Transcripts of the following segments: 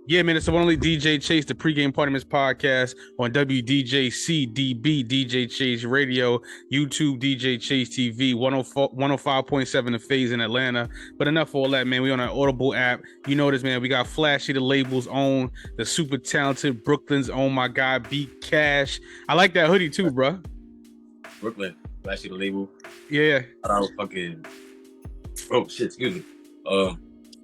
Yeah, man, it's the one only DJ Chase, the pregame party Miss podcast on WDJCDB, DJ Chase Radio, YouTube, DJ Chase TV, 105.7 The Phase in Atlanta. But enough of all that, man. We on our Audible app. You know this, man. We got Flashy the Labels on, the super talented Brooklyn's own my guy, B Kash. I like that hoodie too, bro. Brooklyn, Flashy the Label. Yeah. Shout out fucking. Oh shit, excuse me.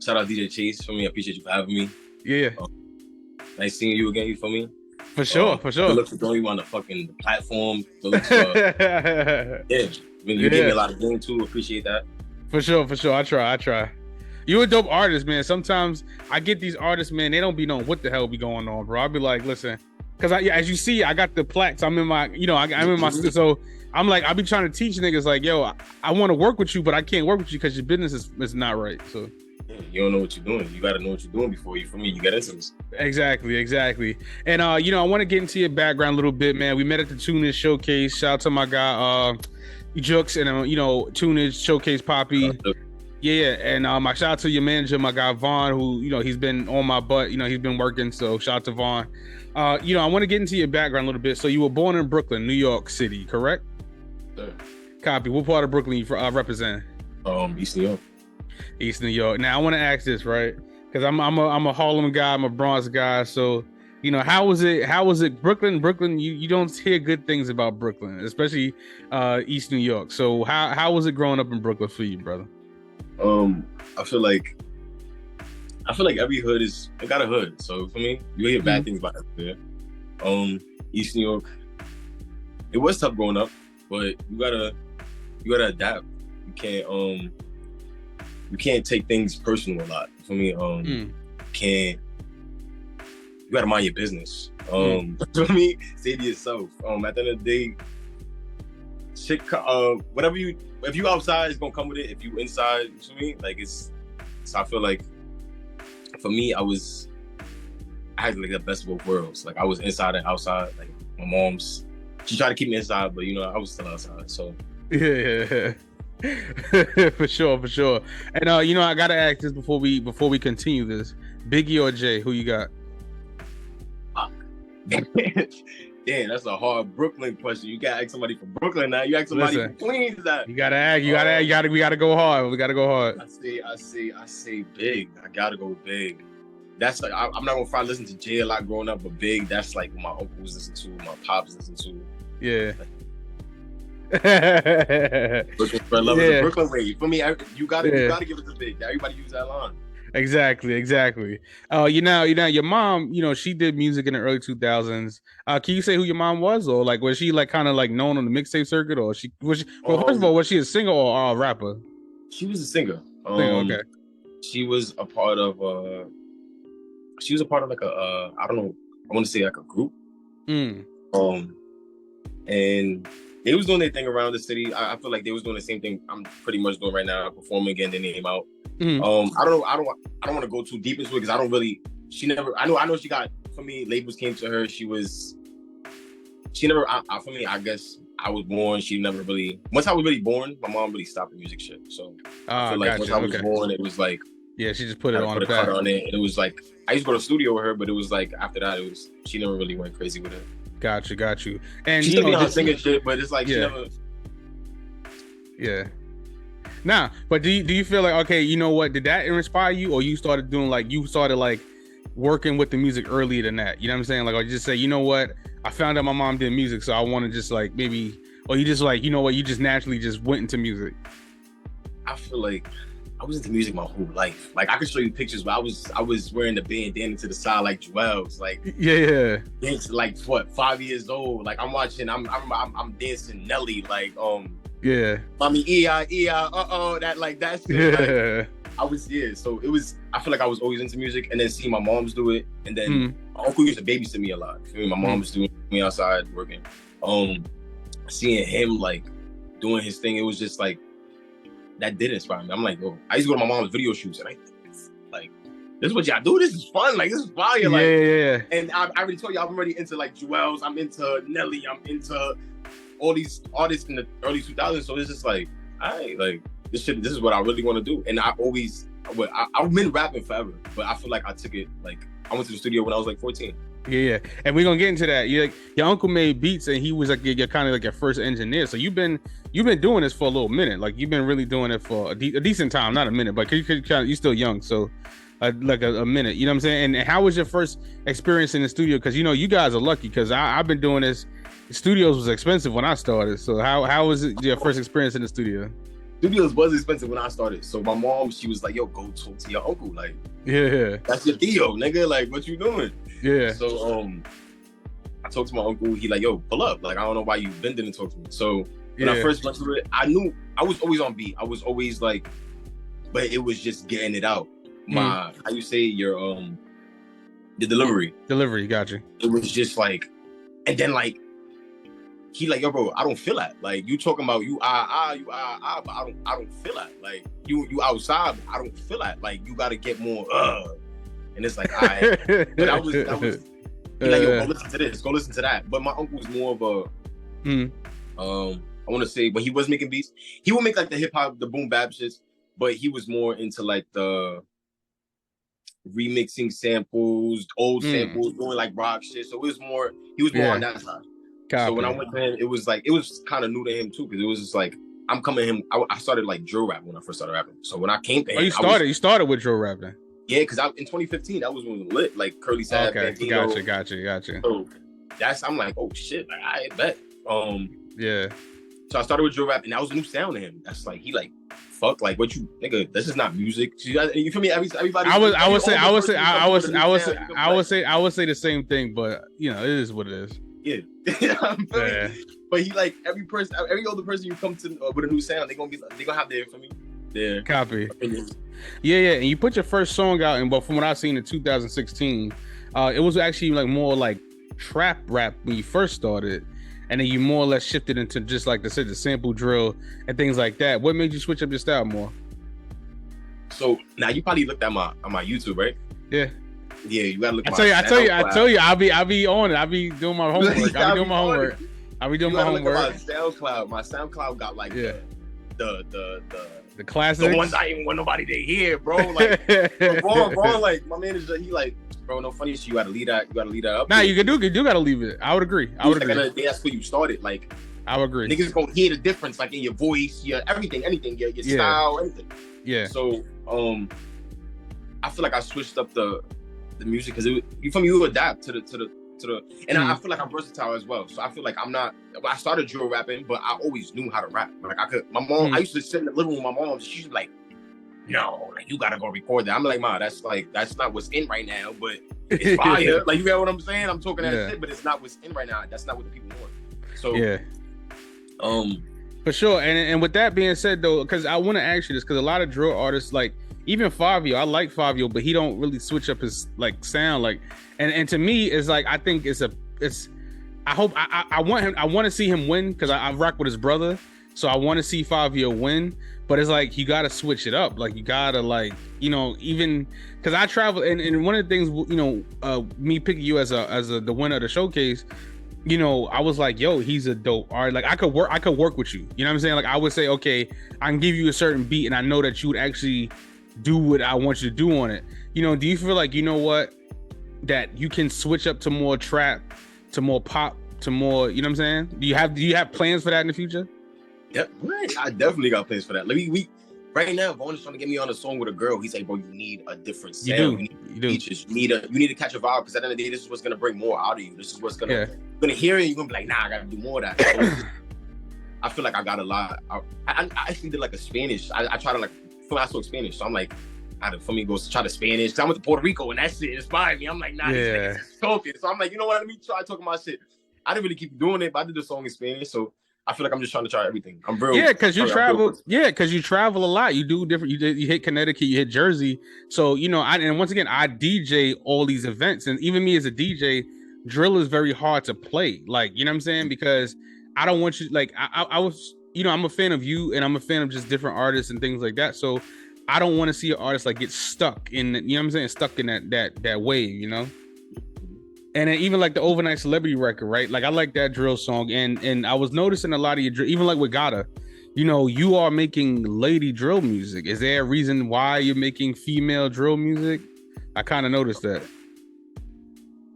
Shout out DJ Chase for me. I appreciate you for having me. Yeah. Nice seeing you again. You for me? For sure. Good luck for throwing you on the fucking platform. Good luck for, yeah. You gave me a lot of game too. Appreciate that. For sure. I try. You a dope artist, man. Sometimes I get these artists, man, they don't be knowing what the hell be going on, bro. I'll be like, listen, because as you see, I got the plaques. I'm in my, I'm in my, so I'm like, I'll be trying to teach niggas like, yo, I want to work with you, but I can't work with you because your business is not right. So you don't know what you're doing. You got to know what you're doing before you get into this. Exactly. And, I want to get into your background a little bit, man. We met at the Tunage Showcase. Shout out to my guy, Jux, and, Tunage Showcase Poppy. Yeah. And my shout out to your manager, my guy, Vaughn, who, he's been on my butt. He's been working. So shout out to Vaughn. I want to get into your background a little bit. So you were born in Brooklyn, New York City, correct? Sure. Copy. What part of Brooklyn you represent? East New York. East New York. Now I want to ask this, right? Because I'm a Harlem guy, I'm a Bronx guy. So, how was it? Brooklyn. You don't hear good things about Brooklyn, especially East New York. So how was it growing up in Brooklyn for you, brother? I feel like every hood got a hood. So for me, you hear bad things about it. Yeah. East New York. It was tough growing up, but you gotta adapt. You can't take things personal a lot. For me, you gotta mind your business. For me, say to yourself, at the end of the day, shit, if you outside, it's gonna come with it. If you inside, for me, I feel like, for me, I had like the best of both worlds. Like I was inside and outside. Like my mom's, she tried to keep me inside, but I was still outside. So yeah. for sure. And I gotta ask this before we continue this. Biggie or Jay, who you got? Damn, that's a hard Brooklyn question. You gotta ask somebody from Brooklyn now. You ask somebody from Queens. You gotta ask. We gotta go hard. We gotta go hard. I say Big. I gotta go Big. That's like I'm not gonna try to listen to Jay a lot growing up, but Big. That's like what my uncles listen to, my pops listen to. Yeah. Brooklyn for love is a Brooklyn way. For me, you gotta give it to Big. Everybody use that line. Exactly. Your mom, she did music in the early 2000s. Can you say who your mom was, or like was she like kind of like known on the mixtape circuit, or first of all, was she a singer or a rapper? She was a singer. Okay. She was a part of like a I don't know, I want to say like a group. And they was doing their thing around the city. I feel like they was doing the same thing I'm pretty much doing right now, performing again, their name out. I don't want to go too deep into it because I don't really. I know she got, for me, labels came to her. For me, I guess I was born. She never really. Once I was really born, my mom really stopped the music shit. So I feel like once I was born, it was like, yeah, she just put it on a cut on it, and it was like I used to go to the studio with her, but it was like after that, she never really went crazy with it. Got you. And she still be on singing shit, but it's like she never. Yeah. Nah, but do you feel like, okay, you know what? Did that inspire you, or you started working with the music earlier than that? You know what I'm saying? Like, or you just say, you know what? I found out my mom did music, so I want to just like maybe, or you just like, you know what? You just naturally just went into music. I feel like I was into music my whole life. Like I could show you pictures, but I was wearing the bandana to the side like Joel's. Like it's like what, 5 years old. Like I'm watching, I'm dancing Nelly. Like mommy that like that's like, I was so it was. I feel like I was always into music, and then seeing my mom's do it, and then my uncle used to babysit me a lot. You know, my mom was doing me outside working. Seeing him like doing his thing, it was just like. That did inspire me. I'm like, yo, I used to go to my mom's video shoots, and I like, this is what y'all do. This is fun. Like, this is fire. Like, yeah. And I already told you, I'm already into like Joel's. I'm into Nelly. I'm into all these artists in the early 2000s. So it's just like, like this is what I really want to do. And I always I've been rapping forever, but I feel like I took it like I went to the studio when I was like 14. Yeah, and we're gonna get into that. Like, your uncle made beats, and he was like your kind of like your first engineer. So you've been doing this for a little minute. Like you've been really doing it for a decent time, not a minute, but you're still young, so like a minute. You know what I'm saying? And how was your first experience in the studio? Because you guys are lucky. Because I've been doing this. Studios was expensive when I started. So how was it your first experience in the studio? Studios was expensive when I started. So my mom, she was like, "Yo, go talk to your uncle. Like, yeah, that's your Theo, nigga. Like, what you doing?" Yeah. So I talked to my uncle. He like, "Yo, pull up. Like, I don't know why you been didn't talk to me." So when I first went through it, I knew I was always on beat. I was always like, but it was just getting it out. How you say your the delivery. Delivery, gotcha. It was just like, and then like. He like, yo, bro, I don't feel that. Like, you talking about you but I don't feel that. Like, you outside, but I don't feel that. Like, you gotta get more and it's like, all right. But that was he like, yo, go listen to this, go listen to that. But my uncle was more of a I want to say, when he was making beats, he would make like the hip hop, the boom bap shits, but he was more into like the remixing samples, old samples, doing like rock shit. So he was more on that side. Copy. So when I went to him, it was kind of new to him too, because it was just like I'm coming to him. I started like drill rapping when I first started rapping. So when I came to him, you started with drill rapping. Yeah, because in 2015 that was when it was lit, like Curly Sad. Okay, gotcha. So I'm like, oh shit, like I bet. Yeah. So I started with drill rap, and that was a new sound to him. That's like he like, fuck, like what you nigga? This is not music. You feel me? Everybody. I would say the same thing, but it is what it is. Yeah. But he like every older person you come to with a new sound, they gonna have their copy. Opinions. Yeah, and you put your first song out, and but from what I've seen in 2016, it was actually like more like trap rap when you first started, and then you more or less shifted into just like the sample drill and things like that. What made you switch up your style more? So now you probably looked at my YouTube, right? Yeah. Yeah, you gotta look. I tell you, I'll be on it. I'll be doing my homework. I'll be doing my homework. My SoundCloud got like the classics, the ones I ain't want nobody to hear, bro. Like, bro, like my manager, he like, bro, no funny shit. You gotta leave that up. Nah, you do gotta leave it. I would agree. Like, that's where you started. Like, I would agree. Niggas gonna hear the difference, like in your voice, your everything, anything, your style, anything. Yeah. So, I feel like I switched up the music because you feel me, you adapt to the and I feel like I'm versatile as well. So I feel like I started drill rapping, but I always knew how to rap. Like my mom, I used to sit in the living room with my mom. She's like, no, like you gotta go record that. I'm like, Ma, that's not what's in right now, but it's fire. Like, you get what I'm saying? I'm talking that shit, but it's not what's in right now. That's not what the people want. So for sure. And with that being said though, because I want to ask you this, because a lot of drill artists, like even Fabio, I like Fabio, but he don't really switch up his like sound. Like, and to me, it's like, I think I hope I want to see him win, because I rock with his brother, so I want to see Fabio win. But it's like, you got to switch it up. Like, you got to, like, even because I travel, and one of the things, me picking you as the winner of the showcase, I was like, yo, he's a dope artist. Like, I could work with you. You know what I'm saying? Like, I would say, okay, I can give you a certain beat, and I know that you would actually do what I want you to do on it. Do you feel like, that you can switch up to more trap, to more pop, to more, you know what I'm saying? Do you have plans for that in the future? Yep, I definitely got plans for that. Like, we right now, Vaughn is trying to get me on a song with a girl. He's like, bro, you need a different sound. You do. Features. You need to catch a vibe, because at the end of the day, this is what's gonna bring more out of you. This is what's gonna you're gonna hear it. You're gonna be like, nah, I gotta do more of that. So, I feel like I got a lot. I actually did like a Spanish. I try to like. I spoke Spanish, so I'm like, for me, go try to Spanish. Cause I went to Puerto Rico and that shit inspired me. I'm like, nah, these niggas is talking. So I'm like, you know what? Let me try talking my shit. I didn't really keep doing it, but I did the song in Spanish. So I feel like I'm just trying to try everything. I'm real. Yeah, because you travel. Yeah, because you travel a lot. You do different. You hit Connecticut. You hit Jersey. So and once again, I DJ all these events, and even me as a DJ, drill is very hard to play. Like, you know what I'm saying? Because I don't want you. Like, I was. I'm a fan of you, and I'm a fan of just different artists and things like that. So I don't want to see an artist like get stuck in, you know what I'm saying, stuck in that wave, And then even like the Overnight Celebrity record, right? Like, I like that drill song, and I was noticing a lot of your drill, even like with Gata, you are making lady drill music. Is there a reason why you're making female drill music? I kind of noticed that.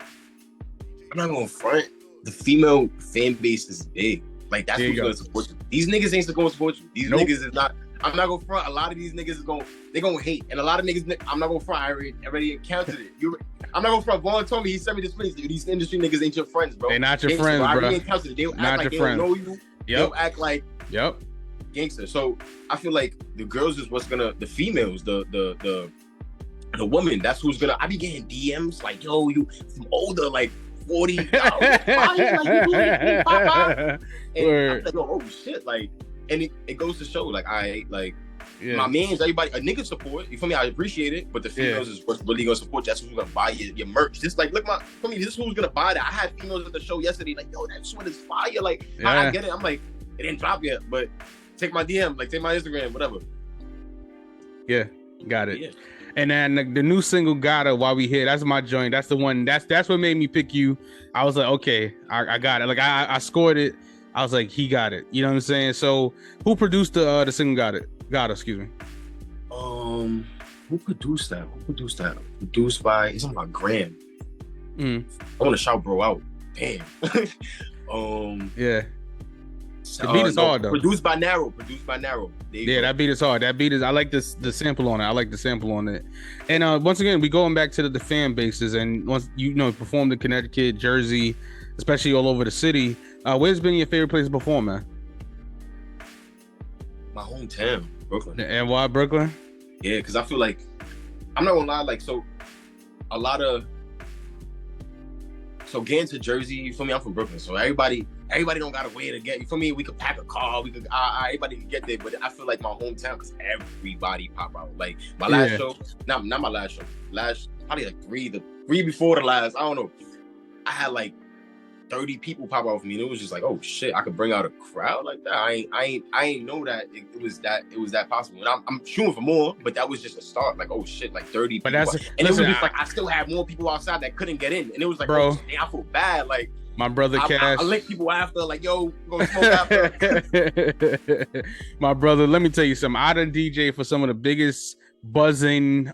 I'm not gonna front. The female fan base is big. Like, that's who's gonna support you. These niggas ain't gonna support you. These niggas is not. I'm not gonna front. A lot of these niggas is gonna hate, and a lot of niggas. I'm not gonna front. I already encountered it. I'm not gonna front. Vaughn told me, he sent me this place. These industry niggas ain't your friends, bro. They not your friends, bro. I already encountered it. They'll act like they don't know you. They'll act like gangster. So I feel like the girls is what's gonna. The females, the woman. That's who's gonna. I be getting DMs like, yo, you from older, like 40. And I'm like, oh shit, like. And it goes to show, like, my mans, everybody, a nigga support, you feel me? I appreciate it, but the females is what's really gonna support you. That's who's gonna buy your merch. Just like, look, for me, this is who's gonna buy that. I had females at the show yesterday, like, yo, that sweat is fire. Like, I get it. I'm like, it didn't drop yet, but take my DM, like, take my Instagram, whatever. Yeah, got it. Yeah. And then the new single, Gotta, While We Here, that's my joint. That's the one. That's what made me pick you. I was like, okay, I got it. Like, I scored it. I was like, he got it. You know what I'm saying? So, who produced the single Gotta, excuse me. Who produced that? Produced by, it's on my gram. I want to shout bro out. Damn. Yeah. The beat is hard though. Produced by Narrow. That beat is hard. That beat is. I like the sample on it. And once again, we going back to the fan bases, and once performed in Connecticut, Jersey, especially all over the city. Where's been your favorite place to perform, man? My hometown, Brooklyn. And why Brooklyn? Yeah, because I feel like, I'm not gonna lie, like, so getting to Jersey, you feel me? I'm from Brooklyn, so everybody don't got a way to get, you feel me? We could pack a car, everybody can get there, but I feel like my hometown, because everybody pop out. Like, my last show, not my last show, probably like three before the last, I don't know. I had like 30 people pop out for me, and it was just like, oh shit, I could bring out a crowd like that. I ain't know that it was that possible. And I'm shooting for more, but that was just a start. Like, oh shit, like 30 people. But it was just like, I still had more people outside that couldn't get in, and it was like, bro, I feel bad. Like, my brother Cash, I linked people after, like, yo, we're gonna smoke after. My brother, let me tell you something. I done DJ for some of the biggest buzzing,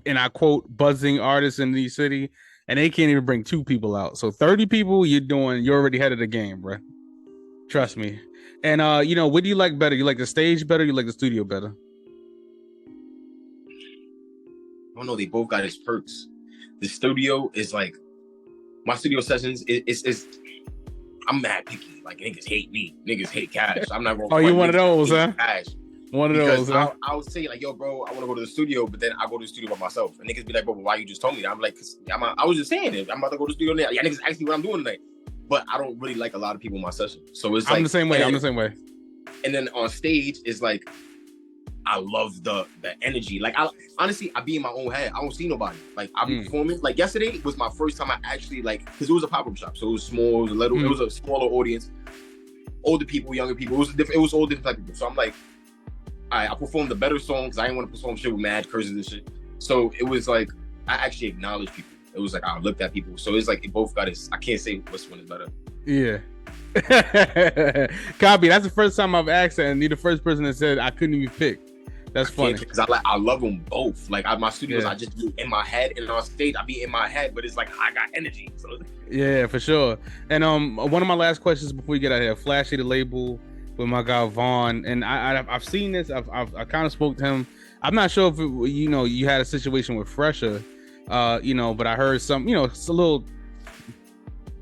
and I quote, buzzing artists in the city. And they can't even bring 2 people out. So 30 people, you're already ahead of the game, bro. Trust me. And what do you like better? You like the stage better? You like the studio better? I don't know. They both got its perks. The studio is like, my studio sessions is I'm mad picky. Like, niggas hate me. Niggas hate Cash. I'm not gonna. Oh, you one of those, huh? Cash. One of those, huh? I would say, like, yo, bro, I want to go to the studio, but then I go to the studio by myself. And niggas be like, bro, why you just told me that? I'm like, I was just saying it. I'm about to go to the studio now. Yeah, niggas ask me what I'm doing tonight. But I don't really like a lot of people in my session. So it's like, I'm the same way. And then on stage, it's like, I love the energy. Like, honestly, I be in my own head. I don't see nobody. Like, I be performing. Like, yesterday was my first time I actually, like, because it was a pop-up shop. So it was small, it was a smaller audience. Older people, younger people. It was all different type of people. So I'm like, I performed the better songs. I didn't want to perform shit with mad curses and shit. So it was like, I actually acknowledged people. It was like, I looked at people. So it's like, it both got its, I can't say which one is better. Yeah. Copy. That's the first time I've asked that, and you're the first person that said I couldn't even pick. That's funny. Because I love them both. Like, my studios, I just be in my head, and on stage, I be in my head, but it's like, I got energy. So yeah, for sure. And one of my last questions before we get out of here, Flashy the label with my guy Vaughn, and I've seen this. I kind of spoke to him. I'm not sure if you had a situation with Fresher, but I heard some, it's a little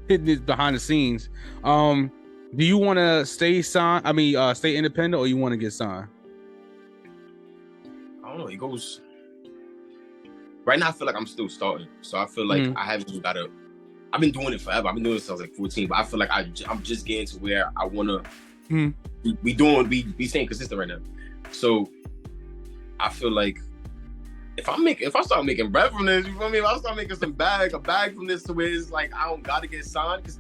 hidden behind the scenes. Do you want to stay signed? Stay independent, or you want to get signed? I don't know. It goes. Right now, I feel like I'm still starting, so I feel like I haven't got to. I've been doing it forever. I've been doing it since I was like 14, but I feel like I'm just getting to where I wanna. We staying consistent right now, so I feel like if I start making bread from this, you feel me? If I start making a bag from this, to where it's like I don't gotta get signed, because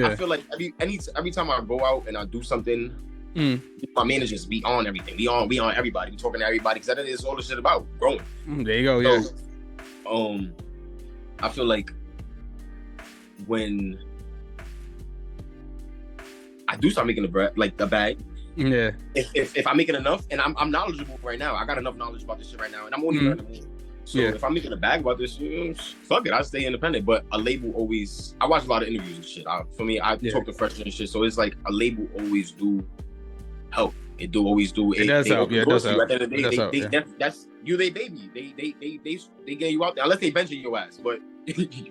I feel like every time I go out and I do something, my managers be on everything. We on everybody. We talking to everybody, because that is all the shit about growing. There you go. So, I feel like when I do start making the bread, like the bag, Yeah. If I'm making enough, and I'm knowledgeable right now, I got enough knowledge about this shit right now, and I'm only learning more. So if I'm making a bag about this, fuck it, I stay independent. But a label always, I watch a lot of interviews and shit. For me, I talk to freshmen and shit. So it's like a label always do help. It always do. It does help. Yeah, it does help. At the end of the day, that's you, they baby. They get you out there unless they benching your ass. But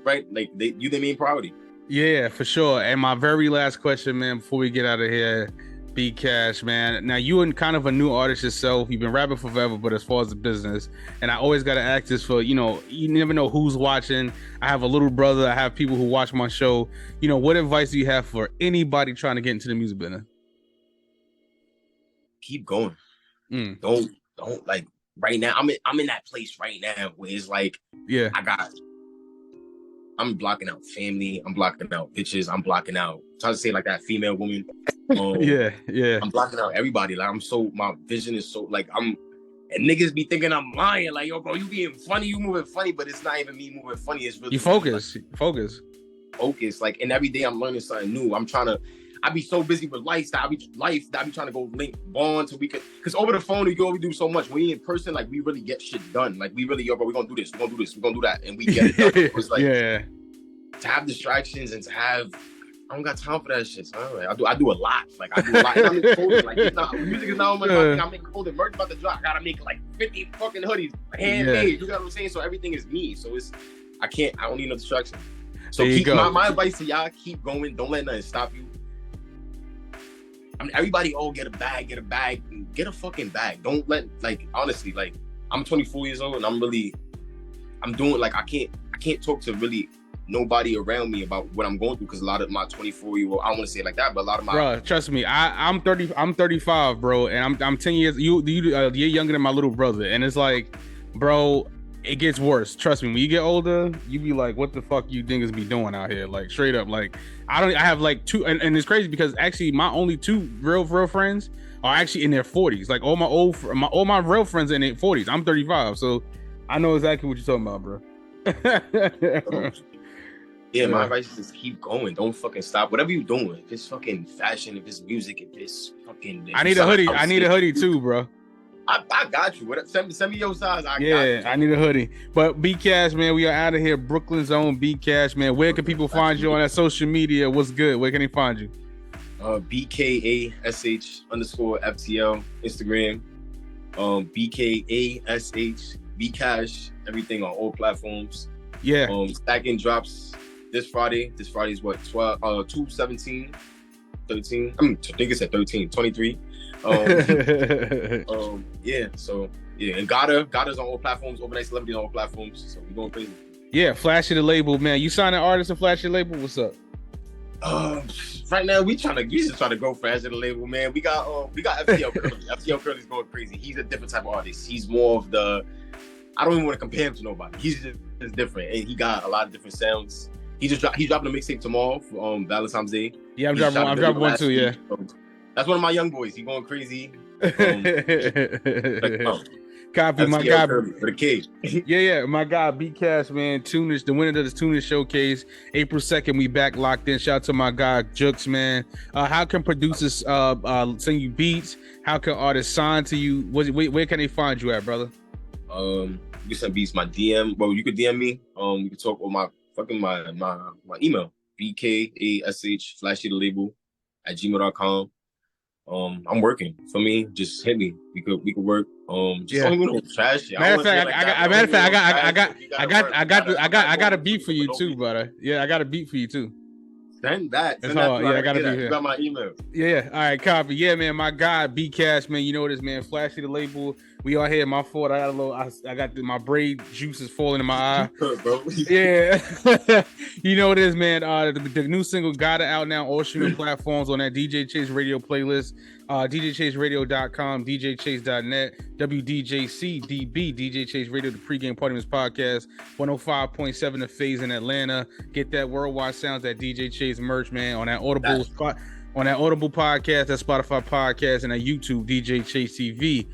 right, like you the main priority. Yeah, for sure. And my very last question, man, before we get out of here. B Kash, man. Now you and kind of a new artist yourself. You've been rapping forever, but as far as the business, and I always got to ask this for, you never know who's watching. I have a little brother. I have people who watch my show. What advice do you have for anybody trying to get into the music business? Keep going. Don't like right now. I'm in that place right now where it's like, I'm blocking out family. I'm blocking out bitches. I'm blocking out, trying to say like that female woman. I'm blocking out everybody. Like my vision is so like and niggas be thinking I'm lying. Like, yo, bro, you being funny, you moving funny, but it's not even me moving funny. It's really you focus. Like, and every day I'm learning something new. I be so busy with life that I be trying to go link bond so we could, because over the phone we do so much. When we in person, like we really get shit done. Like we really, yo, bro, we're gonna do this, we're gonna do that, and we get it done. It's like to have distractions and to have, I don't got time for that shit. So I do a lot. Like I do a lot. And I'm in clothing. Like music is not on my thing. I'm making clothing, merch about to drop. I gotta make like 50 fucking hoodies, handmade. You know what I'm saying? So everything is me. So I don't need no distraction. So my advice to y'all: keep going. Don't let nothing stop you. I mean, everybody, get a bag, get a fucking bag. Don't let, like, honestly, like, I'm 24 years old and I'm doing, like, I can't talk to really nobody around me about what I'm going through, because a lot of my 24-year-old, I don't want to say it like that, but a lot of my... Bro, trust me, I'm 35, bro, and I'm 10 years, you're younger than my little brother, and it's like, bro, it gets worse. Trust me, when you get older, you be like, what the fuck you niggas be doing out here? Like, straight up, like, I have like two, and it's crazy because actually my only two real friends are actually in their 40s. Like all my real friends are in their 40s. I'm 35, so I know exactly what you're talking about, bro. My advice is just keep going. Don't fucking stop. Whatever you're doing, if it's fucking fashion, if it's music, if it's fucking... I need a hoodie. I need a hoodie too, bro. I got you. Send me your size. I got you. I need a hoodie. But B Kash, man, we are out of here. Brooklyn's own B Kash, man. Where can people find you on that social media? What's good? Where can they find you? BKASH_FTL Instagram. BKASH B Kash. Everything on all platforms. Yeah. Stacking drops this Friday. This Friday is what? 2/17, 13. I think it's at 13, 23. And Gada's on all platforms, Overnight Celebrity on all platforms, so we're going crazy. Yeah, Flashy the label, man. You sign an artist and Flashy the label, what's up? Right now we just trying to go Flashy the label, man. We got FTL Curly. FTL Curly's going crazy. He's a different type of artist. He's more of the, I don't even want to compare him to nobody. He's just different, and he got a lot of different sounds. He's dropping a mixtape tomorrow for Valentine's Day. Yeah, I'm dropping one too, yeah. That's one of my young boys. He going crazy. Copy my guy for the kid. My guy B Kash, man. Tunage, the winner of the Tunage Showcase, April 2nd. We back locked in. Shout out to my guy Jux, man. How can producers send you beats? How can artists sign to you? Where can they find you at, brother? You can send beats my DM. Well, you could DM me. You can talk with my email, bkash_flashythelabel@gmail.com. I'm working. For me, just hit me. We could work. Don't even trash shit. Matter of fact, I got a beat for you too, brother. Yeah, I got a beat for you too. Send that. I got to be here. You got my email. Yeah. All right, copy. Yeah, man. My guy B Kash, man. You know this, man. Flashy the label. We are here. My fault. I got my braid juices falling in my eye. Bro. Yeah. You know what it is, man. The new single got it out now. All streaming platforms on that DJ Chase Radio playlist. DJChaseRadio.com, DJChase.net, WDJCDB, DJ Chase Radio, the pregame party Miss podcast, 105.7 The Phase in Atlanta. Get that worldwide sounds at DJ Chase merch, man, on that Audible spot, on that Audible podcast, that Spotify podcast, and that YouTube DJ Chase TV.